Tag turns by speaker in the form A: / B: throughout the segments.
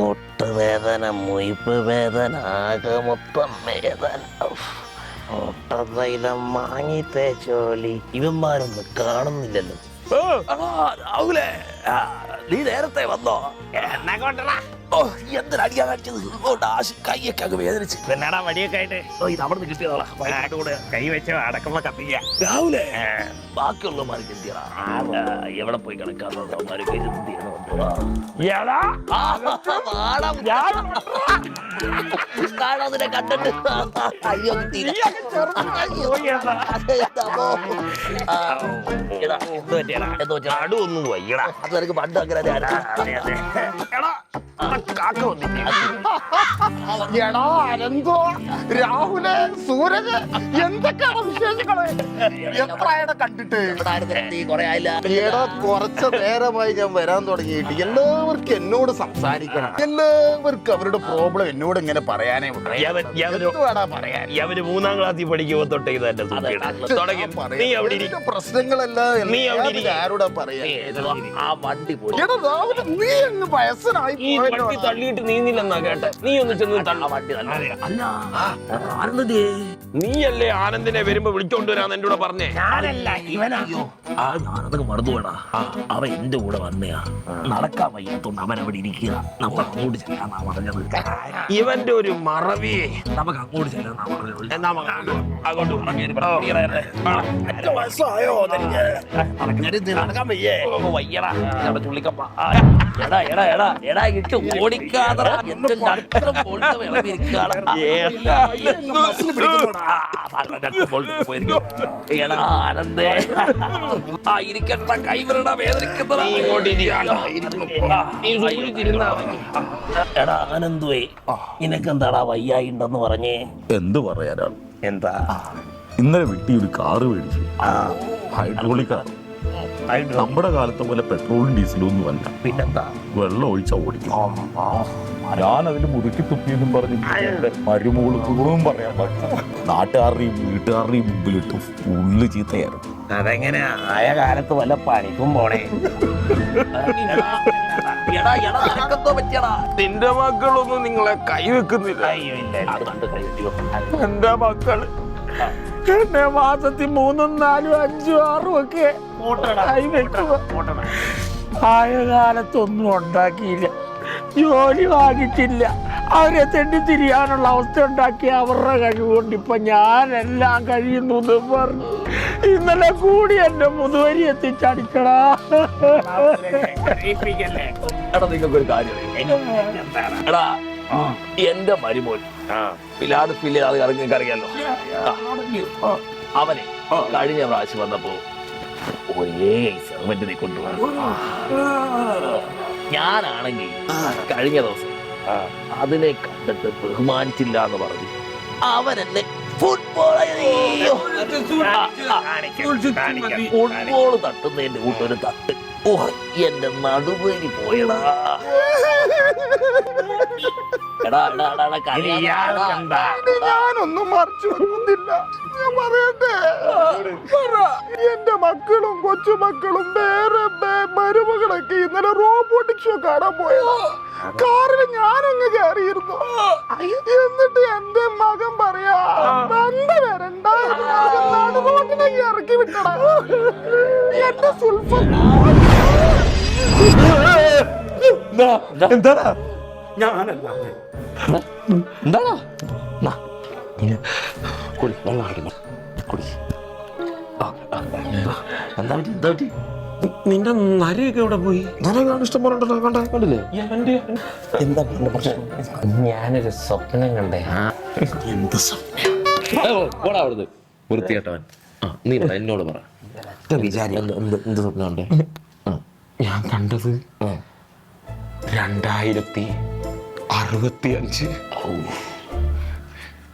A: മുട്ടുവേദന, മുയിപ്പ് വേദന, ആകെ മൊത്തം വേദന. മുട്ടതൈലം വാങ്ങി തേച്ചോളി. ഇവന്മാരൊന്നും കാണുന്നില്ലല്ലോ. രാഹുലേ, നീ നേരത്തെ വന്നോ? എന്നെ കൊണ്ടടാ. എന്തിനടിയാ കാണിച്ചത്? കൈയൊക്കെ അങ്ങ് വേദനിച്ച്. പിന്നെടാ വടിയൊക്കെ ആയിട്ട് ഇത് അവിടെ നിന്ന് കിട്ടിയതോളാം. കൂടെ കൈ വെച്ച് അടക്കുമ്പോ കത്തിക്ക. രാഹുലേ, ബാക്കിയുള്ളമാർക്ക് എന്തിയാ? എവിടെ പോയി കിടക്കാന്നവന്മാരൊക്കെ കാണാതിനെ കണ്ടിട്ട് അയ്യോ അടുവൊന്നും വയ്യടാ. അത് എനിക്ക് പണ്ട് അങ്ങനെ
B: രാഹുല്, സൂരജ്, എന്തൊക്കെയാണ് വിശേഷങ്ങള്? എത്രയാണ് കണ്ടിട്ട്? കുറച്ച് നേരമായി ഞാൻ വരാൻ തുടങ്ങിയിട്ട്. എല്ലാവർക്കും എന്നോട് സംസാരിക്കണം, എല്ലാവർക്കും അവരുടെ പ്രോബ്ലം എന്നോട് ഇങ്ങനെ പറയാനേ പറയാൻ.
A: അവര് 3ാം ക്ലാസ്സിൽ പഠിക്കുമ്പോ തൊട്ടേ
B: പ്രശ്നങ്ങളെല്ലാം ആരോടാ പറയാ?
A: ആ വണ്ടി പോയി
B: നീ അങ്ങ് വയസ്സനായി
A: തള്ളിയിട്ട് നീന്നില്ലെന്നാ കേട്ടെ. നീ ഒന്ന് ചെന്ന് തള്ള വണ്ടി. നീയല്ലേ ആനന്ദിനെ വരുമ്പോ വിളിച്ചോണ്ട് വരാന്ന് എന്റെ കൂടെ പറഞ്ഞേ? ഞാനല്ല, ഇവനായോ? ഞാനതൊക്കെ മറന്നു വേണ. അവൻ എന്റെ കൂടെ വന്നയാ. നടക്കാൻ വയ്യാത്തോണ്ട് അവൻ അവിടെ ഇരിക്കുക. നമുക്ക് അങ്ങോട്ട് ചെല്ലാന്നാ പറഞ്ഞത്. ഇവന്റെ ഒരു മറവി. നമുക്ക് അങ്ങോട്ട് ചെല്ലാന്നാ പറഞ്ഞത്. നടക്കാൻ വയ്യേ? വയ്യടാ ചുള്ളിക്കപ്പ. എടാ എടാ എടാ എടാ ഇട്ട് ഓടിക്കാതെ ആനന്ദേ, ഇരിക്കട്ട കൈവരണ വേദനിക്കുന്ന. എടാ ആനന്ദുവേ, നിനക്കെന്താടാ വയ്യായിണ്ടെന്ന് പറഞ്ഞേ?
C: എന്ത് പറയാനാണ്?
A: എന്താ?
C: ഇന്നലെ വീട്ടിൽ ഒരു കാറ് മേടിച്ചു. Hydraulic car. നമ്മുടെ കാലത്തെ പോലെ പെട്രോളും ഡീസലും ഒന്നും അല്ല.
A: പിന്നെന്താ?
C: വെള്ളം ഒഴിച്ച ഓടിക്കും. ഞാൻ അതിൽ മുറുക്കി തുപ്പിയെന്നും പറഞ്ഞ് മരുമോളും പറയാൻ പറ്റും. നാട്ടുകാരുടെയും വീട്ടുകാരുടെയും മുമ്പിലിട്ട് ഫുള്ള് ചീത്തയായിരുന്നു.
A: അതെങ്ങനെയാ? ആയ കാലത്ത് വല്ല പണിക്കും പോണേ.
D: നിന്റെ മക്കളൊന്നും നിങ്ങളെ കൈവെക്കുന്നില്ല. എന്റെ മക്കള് എന്നെ മാസത്തിൽ 3, 4, 5, 6 ഒക്കെ ആയ കാലത്തൊന്നും ഉണ്ടാക്കിയില്ല, ജോലി വാങ്ങിച്ചില്ല, അവരെ തെണ്ടിത്തിരിയാനുള്ള അവസ്ഥ ഉണ്ടാക്കി. അവരുടെ കഴിവുകൊണ്ട് ഇപ്പൊ ഞാനെല്ലാം കഴിയുന്നു എന്ന് പറഞ്ഞു ഇന്നലെ കൂടി എന്റെ മുതുവരി എത്തിച്ചടിക്കടാ.
A: എടാ നിങ്ങൾക്കൊരു കാര്യം, എടാ എന്റെ മരുമോൻ പിലാട് പില്ലാതെ അറിയാലോ. അവനെ കഴിഞ്ഞ പ്രാവശ്യം വന്നപ്പോ ഒരേ സെർവന്റിനെ കൊണ്ടുപോകും. ഞാനാണെങ്കിൽ കഴിഞ്ഞ ദിവസം അതിനെ കണ്ടിട്ട് ബഹുമാനിച്ചില്ല എന്ന് പറഞ്ഞു. അവരെന്നെ ഫുട്ബോൾ തട്ടുന്നതിന്റെ കൂട്ടൊരു തട്ട്. ഓ, എന്റെ നടുവേലി പോയടാ.
B: ഞാനൊന്നും മറിച്ചു വെക്കുന്നില്ല. ഞാൻ പറയട്ടെ, എന്റെ മക്കളും കൊച്ചുമക്കളും വേറെ മരുമകളൊക്കെ ഇന്നലെ റോബോട്ടിക് ഷോ കാണാൻ പോയതാ. കാറിൽ ഞാനങ്ങ് കയറിയിരുന്നു. എന്നിട്ട് എന്റെ മകൻ പറയാ, നടുറോട്ടിലേക്ക് ഇറക്കി വിട്ടടാ. എന്റെ
D: എന്താടാ? നിന്റെ നരയൊക്കെ എവിടെ പോയി? ഇഷ്ടം പോലെ കണ്ടില്ലേ?
A: എന്താ പ്രശ്നം? ഞാനൊരു സ്വപ്നം കണ്ടേ. എന്ത് സ്വപ്നം? അവിടുന്ന് വൃത്തികെട്ടവൻ. നീ എന്നോട് പറ. എന്ത് സ്വപ്നം കണ്ടേ?
D: ഞാൻ കണ്ടത് 2065.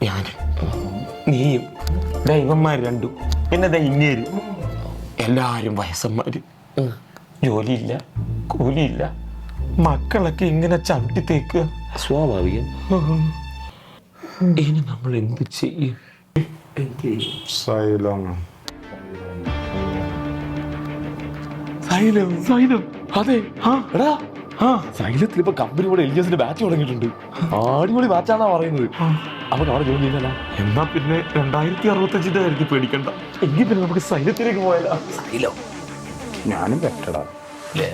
D: ഞാൻ നീയും ദൈവന്മാർ രണ്ടും പിന്നെ ദൈന്യരും എല്ലാരും വയസ്സന്മാര്. ജോലിയില്ല, കൂലിയില്ല, മക്കളൊക്കെ ഇങ്ങനെ ചവിട്ടി തേക്കുക.
A: സ്വാഭാവികം.
D: ഇനി നമ്മൾ എന്ത് ചെയ്യും? സൈലം. അതെ, എടാ
C: ആ സൈലത്തിൽ ഇപ്പൊ കമ്പനി കൂടെ LGSന്റെ ബാച്ച് തുടങ്ങിയിട്ടുണ്ട്. അടിപൊളി ബാച്ചാന്നാ പറയുന്നത്. നമുക്ക് അവിടെ ജോലി ചെയ്യല.
D: എന്നാ പിന്നെ 2065 ആയിരുന്നു പേടിക്കണ്ട. എങ്കിൽ പിന്നെ നമുക്ക് സൈലത്തിലേക്ക് പോയാലോ?
A: സൈലോ
D: ഞാനും പറ്റടാ.
A: ഏ